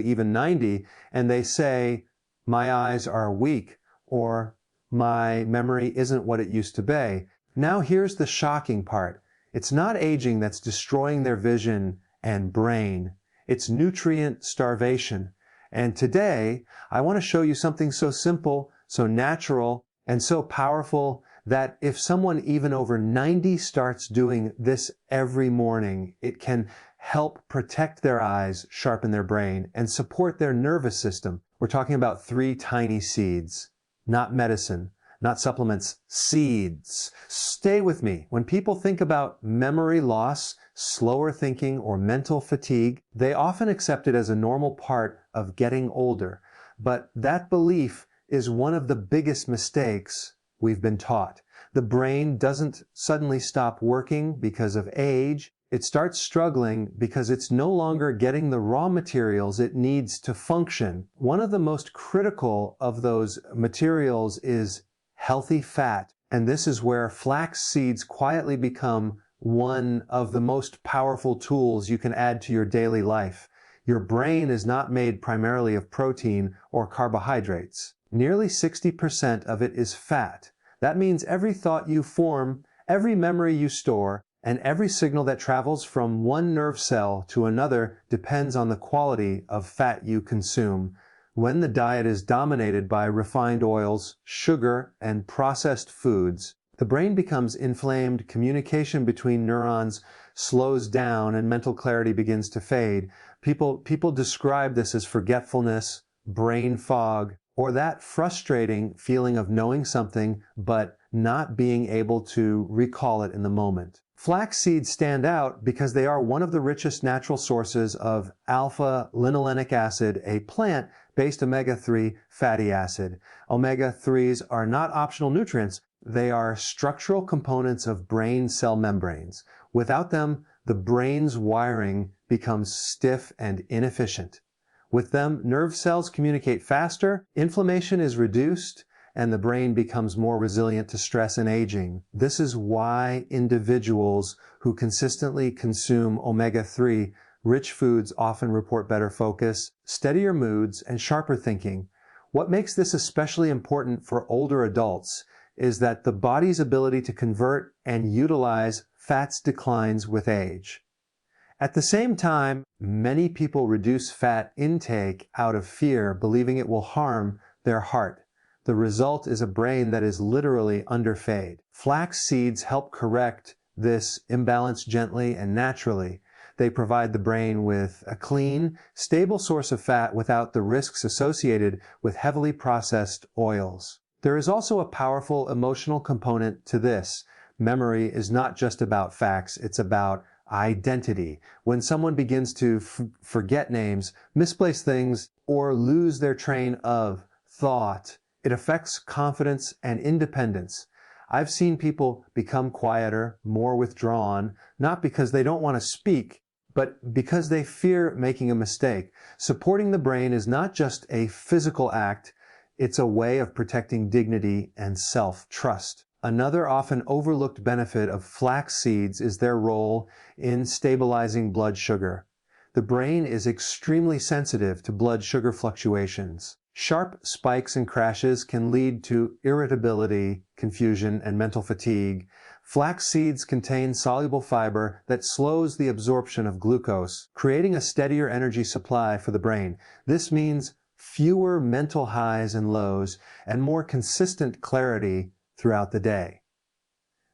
even 90, and they say, my eyes are weak, or my memory isn't what it used to be. Now here's the shocking part. It's not aging that's destroying their vision and brain. It's nutrient starvation. And today, I want to show you something so simple, so natural, and so powerful that if someone even over 90 starts doing this every morning, it can help protect their eyes, sharpen their brain, and support their nervous system. We're talking about 3 tiny seeds, not medicine, not supplements, seeds. Stay with me. When people think about memory loss, slower thinking, or mental fatigue, they often accept it as a normal part of getting older. But that belief is one of the biggest mistakes we've been taught. The brain doesn't suddenly stop working because of age. It starts struggling because it's no longer getting the raw materials it needs to function. One of the most critical of those materials is healthy fat, and this is where flax seeds quietly become one of the most powerful tools you can add to your daily life. Your brain is not made primarily of protein or carbohydrates. Nearly 60% of it is fat. That means every thought you form, every memory you store, and every signal that travels from one nerve cell to another depends on the quality of fat you consume. When the diet is dominated by refined oils, sugar, and processed foods, the brain becomes inflamed, communication between neurons slows down, and mental clarity begins to fade. People describe this as forgetfulness, brain fog, or that frustrating feeling of knowing something but not being able to recall it in the moment. Flax seeds stand out because they are one of the richest natural sources of alpha-linolenic acid, a plant-based omega-3 fatty acid. Omega-3s are not optional nutrients. They are structural components of brain cell membranes. Without them, the brain's wiring becomes stiff and inefficient. With them, nerve cells communicate faster, inflammation is reduced, and the brain becomes more resilient to stress and aging. This is why individuals who consistently consume omega-3 rich foods often report better focus, steadier moods, and sharper thinking. What makes this especially important for older adults is that the body's ability to convert and utilize fats declines with age. At the same time, many people reduce fat intake out of fear, believing it will harm their heart. The result is a brain that is literally underfed. Flax seeds help correct this imbalance gently and naturally. They provide the brain with a clean, stable source of fat without the risks associated with heavily processed oils. There is also a powerful emotional component to this. Memory is not just about facts, it's about identity. When someone begins to forget names, misplace things, or lose their train of thought, it affects confidence and independence. I've seen people become quieter, more withdrawn, not because they don't want to speak, but because they fear making a mistake. Supporting the brain is not just a physical act, it's a way of protecting dignity and self-trust. Another often overlooked benefit of flax seeds is their role in stabilizing blood sugar. The brain is extremely sensitive to blood sugar fluctuations. Sharp spikes and crashes can lead to irritability, confusion, and mental fatigue. Flax seeds contain soluble fiber that slows the absorption of glucose, creating a steadier energy supply for the brain. This means fewer mental highs and lows and more consistent clarity throughout the day.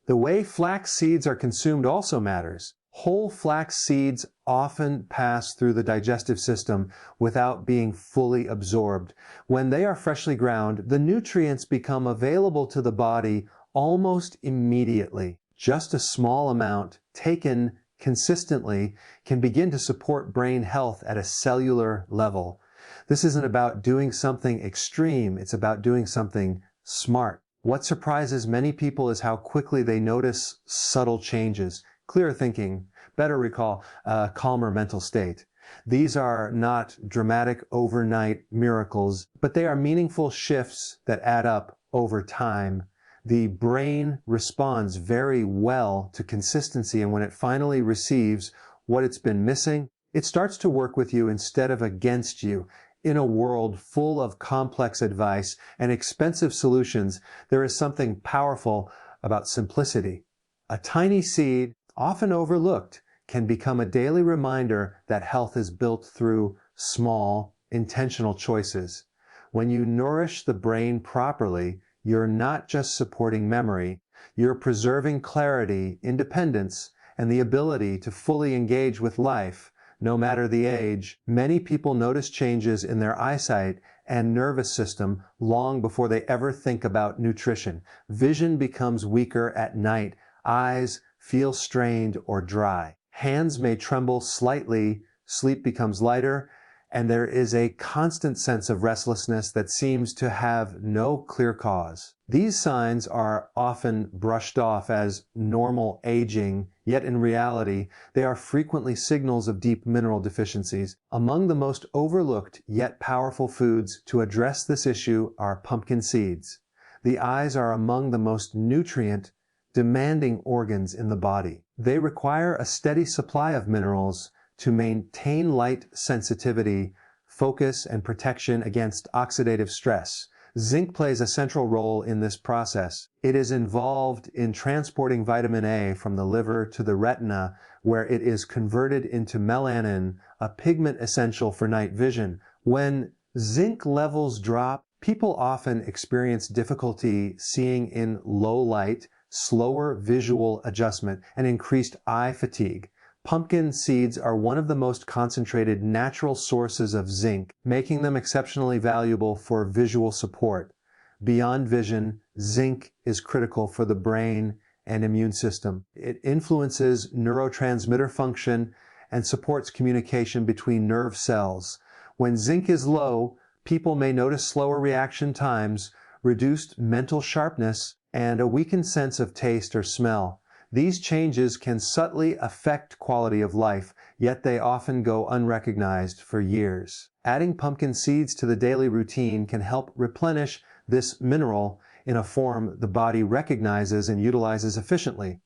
The way flax seeds are consumed also matters. Whole flax seeds often pass through the digestive system without being fully absorbed. When they are freshly ground, the nutrients become available to the body almost immediately. Just a small amount taken consistently can begin to support brain health at a cellular level. This isn't about doing something extreme, it's about doing something smart. What surprises many people is how quickly they notice subtle changes. Clearer thinking, better recall, a calmer mental state. These are not dramatic overnight miracles, but they are meaningful shifts that add up over time. The brain responds very well to consistency, and when it finally receives what it's been missing, It starts to work with you instead of against you. In a world full of complex advice and expensive solutions, there is something powerful about simplicity. A tiny seed, often overlooked, can become a daily reminder that health is built through small, intentional choices. When you nourish the brain properly, you're not just supporting memory, you're preserving clarity, independence, and the ability to fully engage with life, no matter the age. Many people notice changes in their eyesight and nervous system long before they ever think about nutrition. Vision becomes weaker at night, eyes feel strained or dry. Hands may tremble slightly, sleep becomes lighter, and there is a constant sense of restlessness that seems to have no clear cause. These signs are often brushed off as normal aging, yet in reality, they are frequently signals of deep mineral deficiencies. Among the most overlooked yet powerful foods to address this issue are pumpkin seeds. The eyes are among the most nutrient-demanding organs in the body. They require a steady supply of minerals to maintain light sensitivity, focus, and protection against oxidative stress. Zinc plays a central role in this process. It is involved in transporting vitamin A from the liver to the retina, where it is converted into melanin, a pigment essential for night vision. When zinc levels drop, people often experience difficulty seeing in low light, slower visual adjustment, and increased eye fatigue. Pumpkin seeds are one of the most concentrated natural sources of zinc, making them exceptionally valuable for visual support. Beyond vision, zinc is critical for the brain and immune system. It influences neurotransmitter function and supports communication between nerve cells. When zinc is low, people may notice slower reaction times, reduced mental sharpness, and a weakened sense of taste or smell. These changes can subtly affect quality of life, yet they often go unrecognized for years. Adding pumpkin seeds to the daily routine can help replenish this mineral in a form the body recognizes and utilizes efficiently.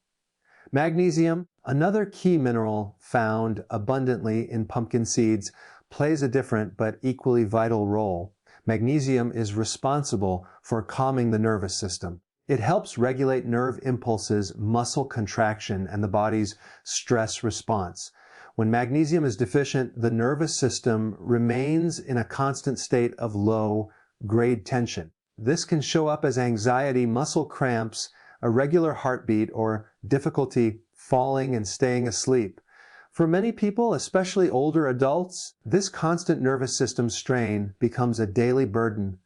Magnesium, another key mineral found abundantly in pumpkin seeds, plays a different but equally vital role. Magnesium is responsible for calming the nervous system. It helps regulate nerve impulses, muscle contraction, and the body's stress response. When magnesium is deficient, the nervous system remains in a constant state of low-grade tension. This can show up as anxiety, muscle cramps, irregular heartbeat, or difficulty falling and staying asleep. For many people, especially older adults, this constant nervous system strain becomes a daily burden.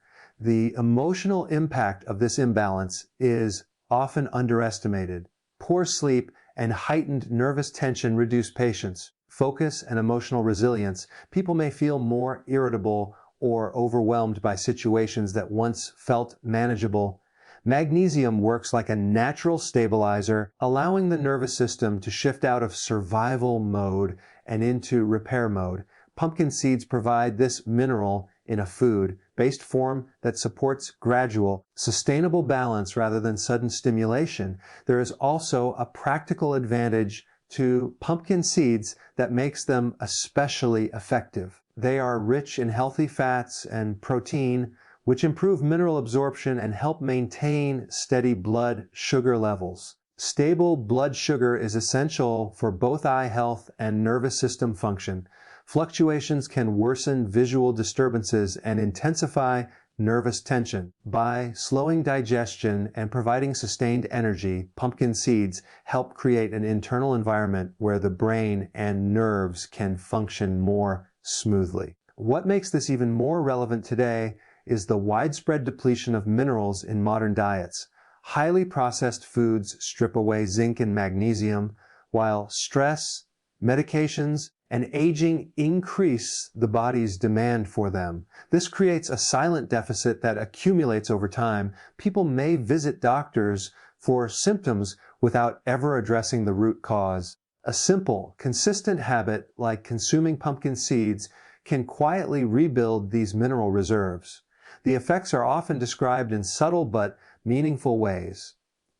The emotional impact of this imbalance is often underestimated. Poor sleep and heightened nervous tension reduce patience, focus, and emotional resilience. People may feel more irritable or overwhelmed by situations that once felt manageable. Magnesium works like a natural stabilizer, allowing the nervous system to shift out of survival mode and into repair mode. Pumpkin seeds provide this mineral in a food-based form that supports gradual, sustainable balance rather than sudden stimulation. There is also a practical advantage to pumpkin seeds that makes them especially effective. They are rich in healthy fats and protein, which improve mineral absorption and help maintain steady blood sugar levels. Stable blood sugar is essential for both eye health and nervous system function. Fluctuations can worsen visual disturbances and intensify nervous tension. By slowing digestion and providing sustained energy, pumpkin seeds help create an internal environment where the brain and nerves can function more smoothly. What makes this even more relevant today is the widespread depletion of minerals in modern diets. Highly processed foods strip away zinc and magnesium, while stress, medications, and aging increase the body's demand for them. This creates a silent deficit that accumulates over time. People may visit doctors for symptoms without ever addressing the root cause. A simple, consistent habit like consuming pumpkin seeds can quietly rebuild these mineral reserves. The effects are often described in subtle but meaningful ways.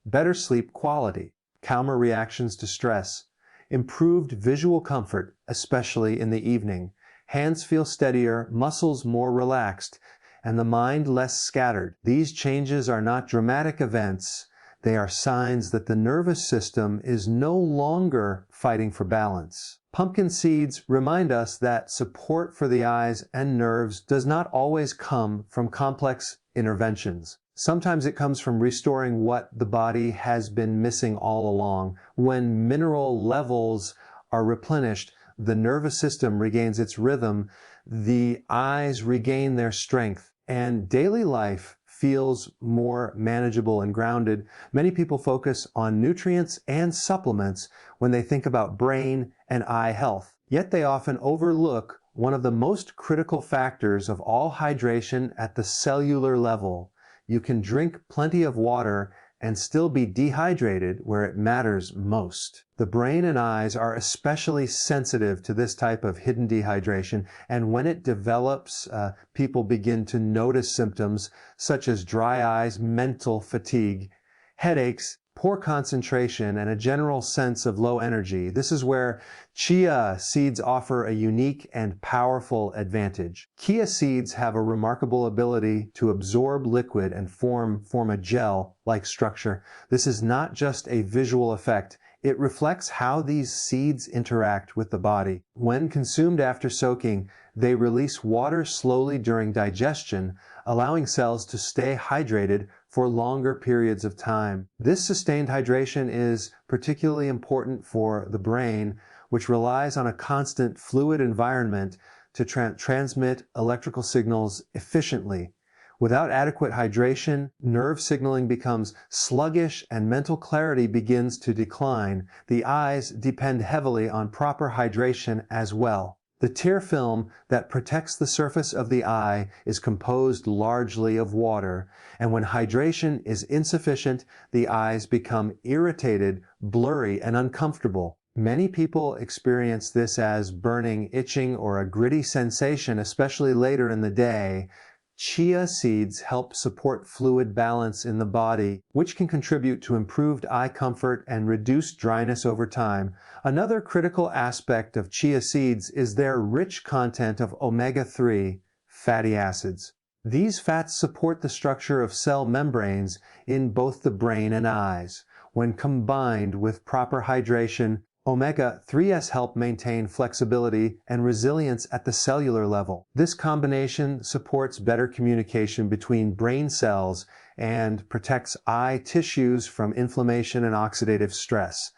Better sleep quality, calmer reactions to stress, improved visual comfort, especially in the evening. Hands feel steadier, muscles more relaxed, and the mind less scattered. These changes are not dramatic events. They are signs that the nervous system is no longer fighting for balance. Pumpkin seeds remind us that support for the eyes and nerves does not always come from complex interventions. Sometimes it comes from restoring what the body has been missing all along. When mineral levels are replenished, the nervous system regains its rhythm, the eyes regain their strength, and daily life feels more manageable and grounded. Many people focus on nutrients and supplements when they think about brain and eye health. Yet they often overlook one of the most critical factors of all hydration at the cellular level. You can drink plenty of water and still be dehydrated where it matters most. The brain and eyes are especially sensitive to this type of hidden dehydration, and when it develops, people begin to notice symptoms such as dry eyes, mental fatigue, headaches, poor concentration, and a general sense of low energy. This is where chia seeds offer a unique and powerful advantage. Chia seeds have a remarkable ability to absorb liquid and form a gel-like structure. This is not just a visual effect. It reflects how these seeds interact with the body. When consumed after soaking, they release water slowly during digestion, allowing cells to stay hydrated for longer periods of time. This sustained hydration is particularly important for the brain, which relies on a constant fluid environment to transmit electrical signals efficiently. Without adequate hydration, nerve signaling becomes sluggish and mental clarity begins to decline. The eyes depend heavily on proper hydration as well. The tear film that protects the surface of the eye is composed largely of water, and when hydration is insufficient, the eyes become irritated, blurry, and uncomfortable. Many people experience this as burning, itching, or a gritty sensation, especially later in the day. Chia seeds help support fluid balance in the body, which can contribute to improved eye comfort and reduced dryness over time. Another critical aspect of chia seeds is their rich content of omega-3 fatty acids. These fats support the structure of cell membranes in both the brain and eyes. When combined with proper hydration, omega-3s help maintain flexibility and resilience at the cellular level. This combination supports better communication between brain cells and protects eye tissues from inflammation and oxidative stress.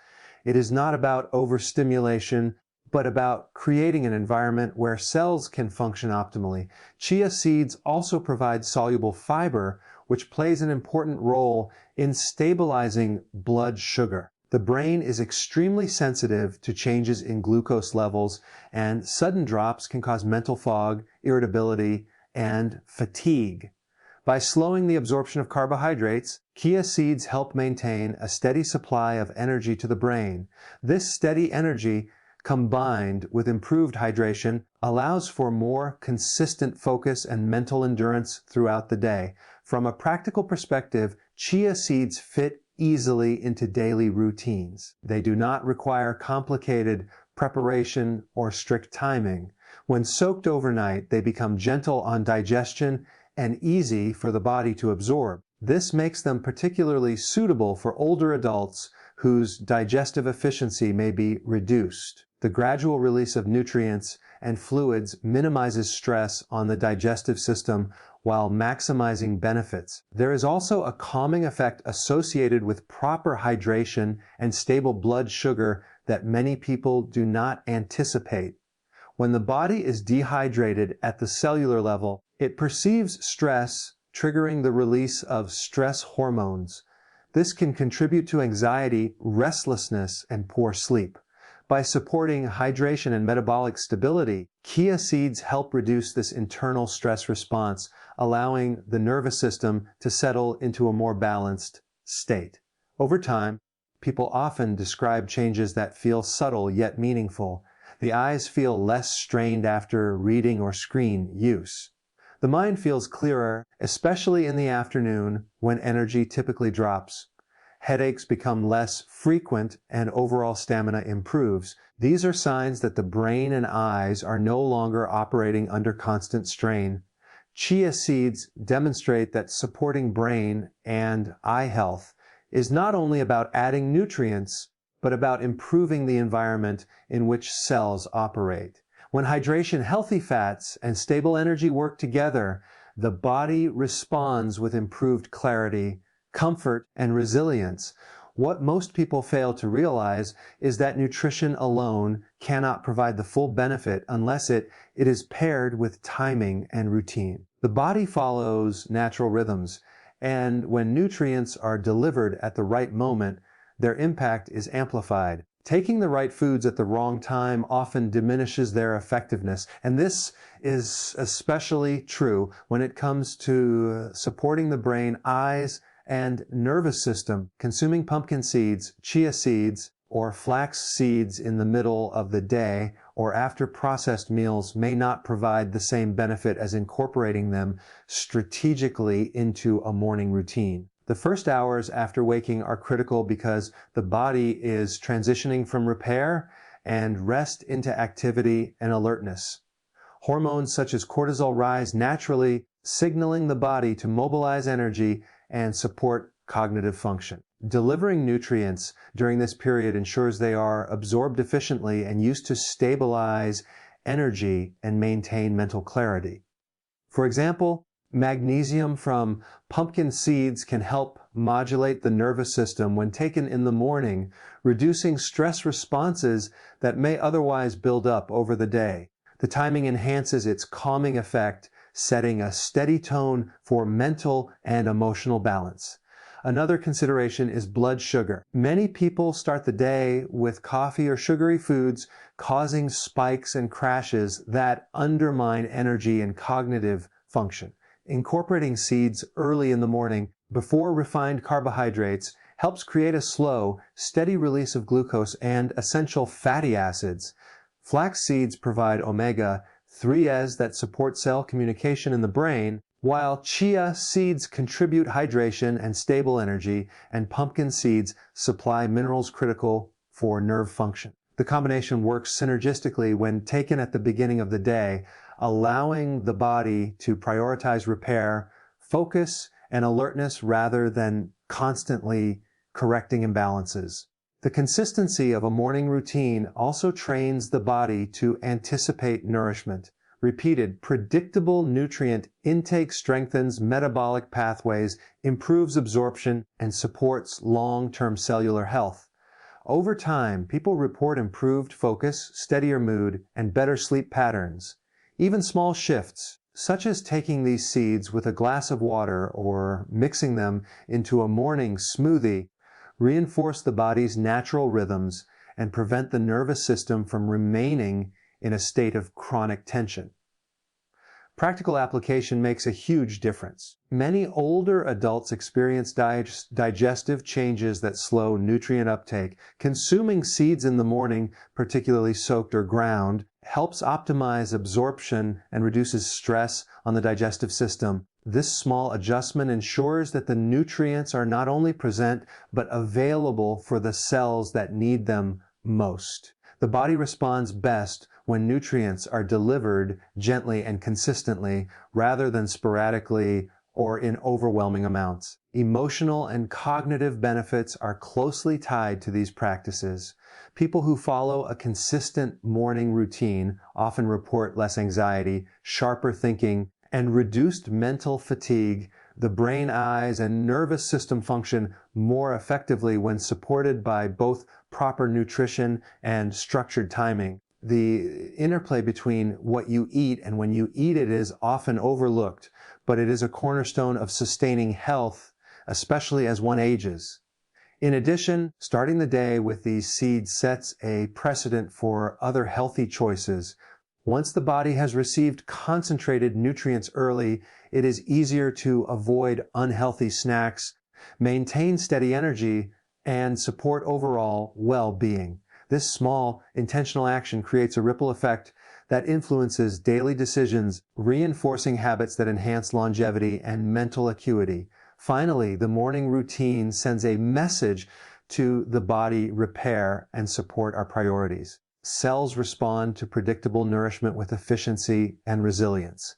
It is not about overstimulation, but about creating an environment where cells can function optimally. Chia seeds also provide soluble fiber, which plays an important role in stabilizing blood sugar. The brain is extremely sensitive to changes in glucose levels, and sudden drops can cause mental fog, irritability, and fatigue. By slowing the absorption of carbohydrates, chia seeds help maintain a steady supply of energy to the brain. This steady energy, combined with improved hydration, allows for more consistent focus and mental endurance throughout the day. From a practical perspective, chia seeds fit easily into daily routines. They do not require complicated preparation or strict timing. When soaked overnight, they become gentle on digestion and easy for the body to absorb. This makes them particularly suitable for older adults whose digestive efficiency may be reduced. The gradual release of nutrients and fluids minimizes stress on the digestive system while maximizing benefits. There is also a calming effect associated with proper hydration and stable blood sugar that many people do not anticipate. When the body is dehydrated at the cellular level, it perceives stress, triggering the release of stress hormones. This can contribute to anxiety, restlessness, and poor sleep. By supporting hydration and metabolic stability, chia seeds help reduce this internal stress response, allowing the nervous system to settle into a more balanced state. Over time, people often describe changes that feel subtle yet meaningful. The eyes feel less strained after reading or screen use. The mind feels clearer, especially in the afternoon when energy typically drops. Headaches become less frequent, and overall stamina improves. These are signs that the brain and eyes are no longer operating under constant strain. Chia seeds demonstrate that supporting brain and eye health is not only about adding nutrients, but about improving the environment in which cells operate. When hydration, healthy fats, and stable energy work together, the body responds with improved clarity, comfort, and resilience. What most people fail to realize is that nutrition alone cannot provide the full benefit unless it is paired with timing and routine. The body follows natural rhythms, and when nutrients are delivered at the right moment, their impact is amplified. Taking the right foods at the wrong time often diminishes their effectiveness, and this is especially true when it comes to supporting the brain, eyes, and nervous system. Consuming pumpkin seeds, chia seeds, or flax seeds in the middle of the day or after processed meals may not provide the same benefit as incorporating them strategically into a morning routine. The first hours after waking are critical because the body is transitioning from repair and rest into activity and alertness. Hormones such as cortisol rise naturally, signaling the body to mobilize energy and support cognitive function. Delivering nutrients during this period ensures they are absorbed efficiently and used to stabilize energy and maintain mental clarity. For example, magnesium from pumpkin seeds can help modulate the nervous system when taken in the morning, reducing stress responses that may otherwise build up over the day. The timing enhances its calming effect, setting a steady tone for mental and emotional balance. Another consideration is blood sugar. Many people start the day with coffee or sugary foods, causing spikes and crashes that undermine energy and cognitive function. Incorporating seeds early in the morning before refined carbohydrates helps create a slow, steady release of glucose and essential fatty acids. Flax seeds provide omega-3s that support cell communication in the brain, while chia seeds contribute hydration and stable energy, and pumpkin seeds supply minerals critical for nerve function. The combination works synergistically when taken at the beginning of the day, allowing the body to prioritize repair, focus, and alertness rather than constantly correcting imbalances. The consistency of a morning routine also trains the body to anticipate nourishment. Repeated, predictable nutrient intake strengthens metabolic pathways, improves absorption, and supports long-term cellular health. Over time, people report improved focus, steadier mood, and better sleep patterns. Even small shifts, such as taking these seeds with a glass of water or mixing them into a morning smoothie, reinforce the body's natural rhythms and prevent the nervous system from remaining in a state of chronic tension. Practical application makes a huge difference. Many older adults experience digestive changes that slow nutrient uptake. Consuming seeds in the morning, particularly soaked or ground, helps optimize absorption and reduces stress on the digestive system. This small adjustment ensures that the nutrients are not only present, but available for the cells that need them most. The body responds best when nutrients are delivered gently and consistently, rather than sporadically or in overwhelming amounts. Emotional and cognitive benefits are closely tied to these practices. People who follow a consistent morning routine often report less anxiety, sharper thinking, and reduced mental fatigue. The brain, eyes, and nervous system function more effectively when supported by both proper nutrition and structured timing. The interplay between what you eat and when you eat it is often overlooked, but it is a cornerstone of sustaining health, especially as one ages. In addition, starting the day with these seeds sets a precedent for other healthy choices. Once the body has received concentrated nutrients early, it is easier to avoid unhealthy snacks, maintain steady energy, and support overall well-being. This small, intentional action creates a ripple effect that influences daily decisions, reinforcing habits that enhance longevity and mental acuity. Finally, the morning routine sends a message to the body: repair and support our priorities. Cells respond to predictable nourishment with efficiency and resilience.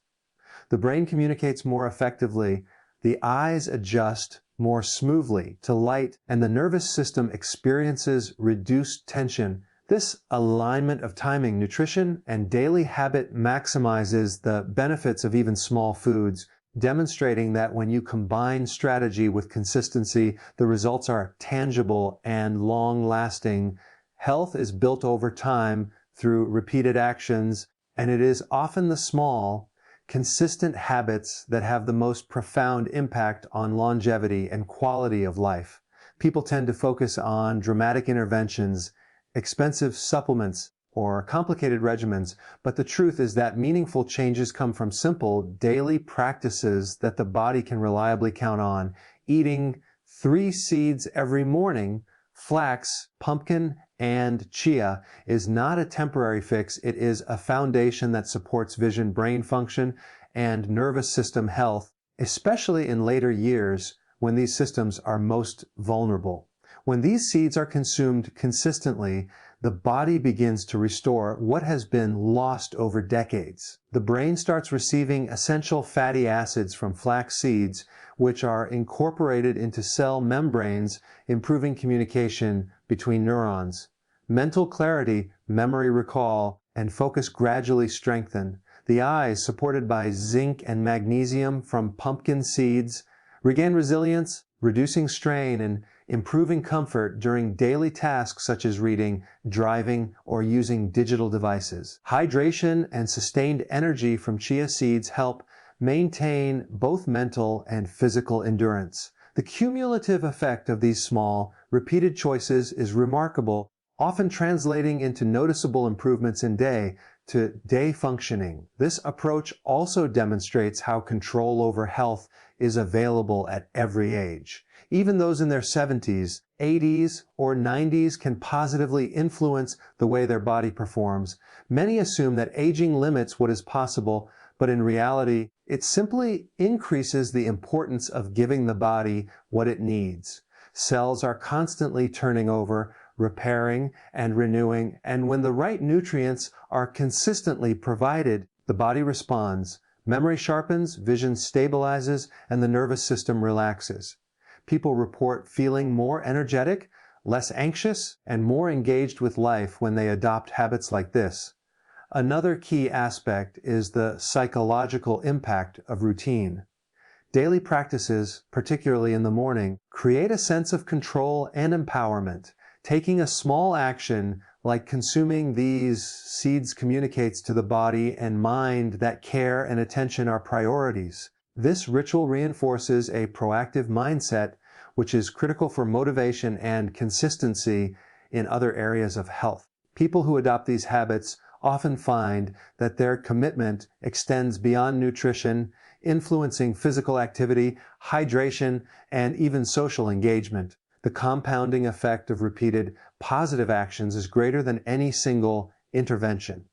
The brain communicates more effectively, the eyes adjust more smoothly to light, and the nervous system experiences reduced tension. This alignment of timing, nutrition, and daily habit maximizes the benefits of even small foods, demonstrating that when you combine strategy with consistency, the results are tangible and long-lasting. Health is built over time through repeated actions, and it is often the small, consistent habits that have the most profound impact on longevity and quality of life. People tend to focus on dramatic interventions, expensive supplements, or complicated regimens, but the truth is that meaningful changes come from simple daily practices that the body can reliably count on. Eating 3 seeds every morning, flax, pumpkin, and chia, is not a temporary fix. It is a foundation that supports vision, brain function, and nervous system health, especially in later years when these systems are most vulnerable. When these seeds are consumed consistently, the body begins to restore what has been lost over decades. The brain starts receiving essential fatty acids from flax seeds, which are incorporated into cell membranes, improving communication between neurons. Mental clarity, memory recall, and focus gradually strengthen. The eyes, supported by zinc and magnesium from pumpkin seeds, regain resilience, reducing strain and improving comfort during daily tasks such as reading, driving, or using digital devices. Hydration and sustained energy from chia seeds help maintain both mental and physical endurance. The cumulative effect of these small, repeated choices is remarkable, often translating into noticeable improvements in day-to-day functioning. This approach also demonstrates how control over health is available at every age. Even those in their 70s, 80s, or 90s can positively influence the way their body performs. Many assume that aging limits what is possible, but in reality, it simply increases the importance of giving the body what it needs. Cells are constantly turning over, repairing, and renewing, and when the right nutrients are consistently provided, the body responds. Memory sharpens, vision stabilizes, and the nervous system relaxes. People report feeling more energetic, less anxious, and more engaged with life when they adopt habits like this. Another key aspect is the psychological impact of routine. Daily practices, particularly in the morning, create a sense of control and empowerment. Taking a small action like consuming these seeds communicates to the body and mind that care and attention are priorities. This ritual reinforces a proactive mindset, which is critical for motivation and consistency in other areas of health. People who adopt these habits often find that their commitment extends beyond nutrition, influencing physical activity, hydration, and even social engagement. The compounding effect of repeated positive actions is greater than any single intervention.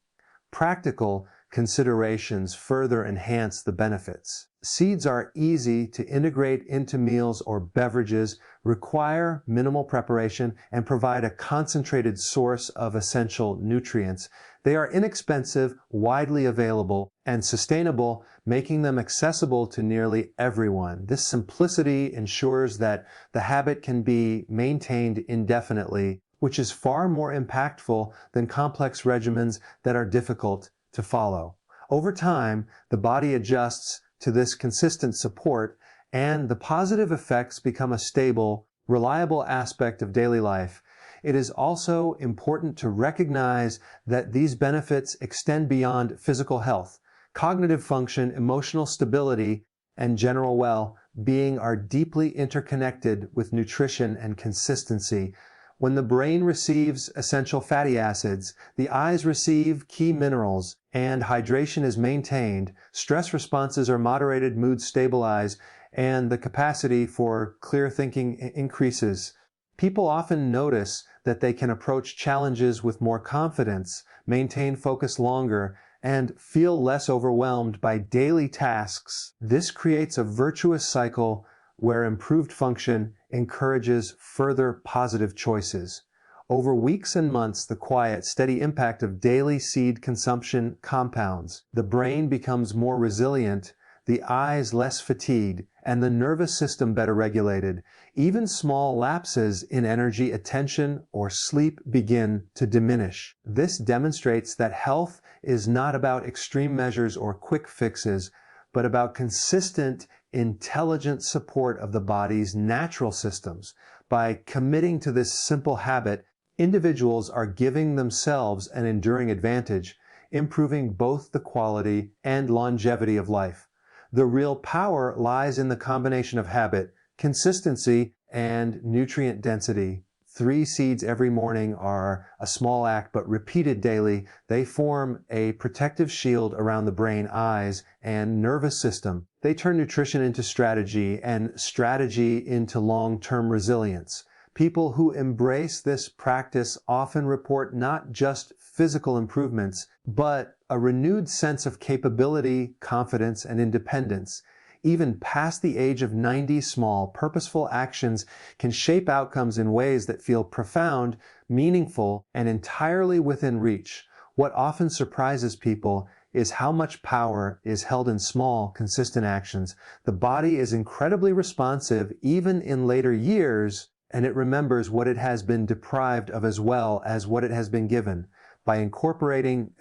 Practical considerations further enhance the benefits. Seeds are easy to integrate into meals or beverages, require minimal preparation, and provide a concentrated source of essential nutrients. They are inexpensive, widely available, and sustainable, making them accessible to nearly everyone. This simplicity ensures that the habit can be maintained indefinitely, which is far more impactful than complex regimens that are difficult to follow. Over time, the body adjusts to this consistent support, and the positive effects become a stable, reliable aspect of daily life. It is also important to recognize that these benefits extend beyond physical health. Cognitive function, emotional stability, and general well-being are deeply interconnected with nutrition and consistency. When the brain receives essential fatty acids, the eyes receive key minerals, and hydration is maintained, stress responses are moderated, moods stabilize, and the capacity for clear thinking increases. People often notice that they can approach challenges with more confidence, maintain focus longer, and feel less overwhelmed by daily tasks. This creates a virtuous cycle where improved function encourages further positive choices. Over weeks and months, the quiet, steady impact of daily seed consumption compounds. The brain becomes more resilient, the eyes less fatigued, and the nervous system better regulated. Even small lapses in energy, attention, or sleep begin to diminish. This demonstrates that health is not about extreme measures or quick fixes, but about consistent, intelligent support of the body's natural systems. By committing to this simple habit, individuals are giving themselves an enduring advantage, improving both the quality and longevity of life. The real power lies in the combination of habit, consistency, and nutrient density. 3 seeds every morning are a small act, but repeated daily, they form a protective shield around the brain, eyes, and nervous system. They turn nutrition into strategy, and strategy into long-term resilience. People who embrace this practice often report not just physical improvements, but a renewed sense of capability, confidence, and independence. Even past the age of 90, small, purposeful actions can shape outcomes in ways that feel profound, meaningful, and entirely within reach. What often surprises people is how much power is held in small, consistent actions. The body is incredibly responsive even in later years, and it remembers what it has been deprived of as well as what it has been given. By incorporating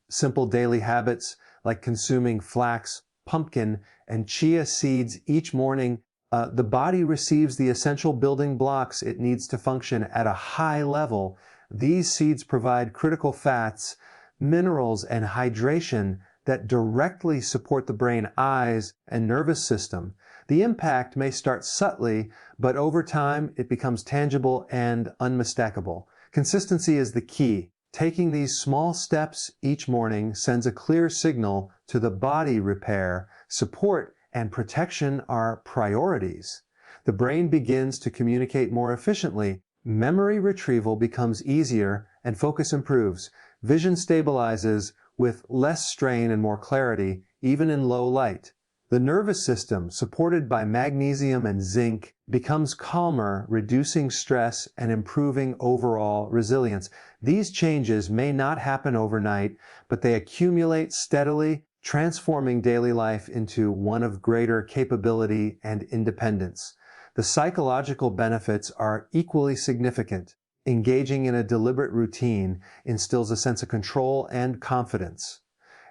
simple daily habits like consuming flax, pumpkin, and chia seeds each morning, the body receives the essential building blocks it needs to function at a high level. These seeds provide critical fats, minerals, and hydration that directly support the brain, eyes, and nervous system. The impact may start subtly, but over time it becomes tangible and unmistakable. Consistency is the key. Taking these small steps each morning sends a clear signal to the body. Repair, support, and protection are priorities. The brain begins to communicate more efficiently. Memory retrieval becomes easier and focus improves. Vision stabilizes with less strain and more clarity, even in low light. The nervous system, supported by magnesium and zinc, becomes calmer, reducing stress and improving overall resilience. These changes may not happen overnight, but they accumulate steadily, transforming daily life into one of greater capability and independence. The psychological benefits are equally significant. Engaging in a deliberate routine instills a sense of control and confidence.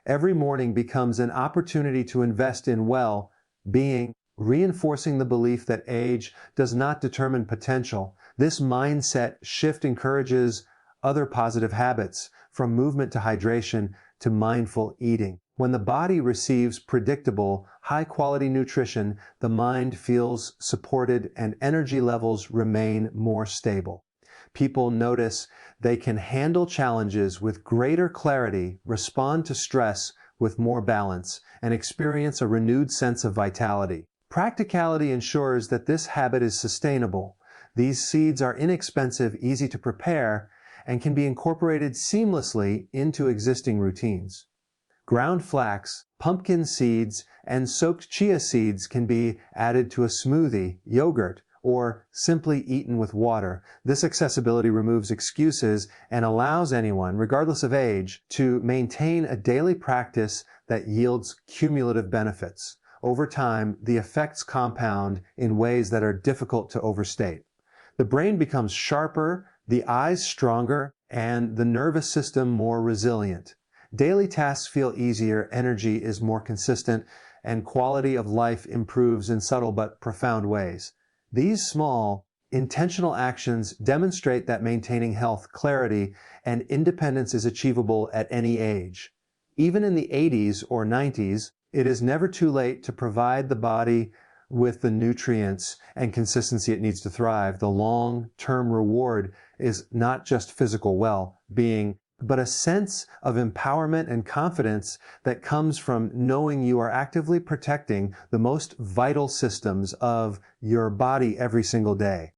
Every morning becomes an opportunity to invest in well-being, reinforcing the belief that age does not determine potential. This mindset shift encourages other positive habits, from movement to hydration to mindful eating. When the body receives predictable, high-quality nutrition, the mind feels supported and energy levels remain more stable. People notice they can handle challenges with greater clarity, respond to stress with more balance, and experience a renewed sense of vitality. Practicality ensures that this habit is sustainable. These seeds are inexpensive, easy to prepare, and can be incorporated seamlessly into existing routines. Ground flax, pumpkin seeds, and soaked chia seeds can be added to a smoothie, yogurt, or simply eaten with water. This accessibility removes excuses and allows anyone, regardless of age, to maintain a daily practice that yields cumulative benefits. Over time, the effects compound in ways that are difficult to overstate. The brain becomes sharper, the eyes stronger, and the nervous system more resilient. Daily tasks feel easier, energy is more consistent, and quality of life improves in subtle but profound ways. These small, intentional actions demonstrate that maintaining health, clarity, and independence is achievable at any age. Even in the 80s or 90s, it is never too late to provide the body with the nutrients and consistency it needs to thrive. The long-term reward is not just physical well-being, but a sense of empowerment and confidence that comes from knowing you are actively protecting the most vital systems of your body every single day.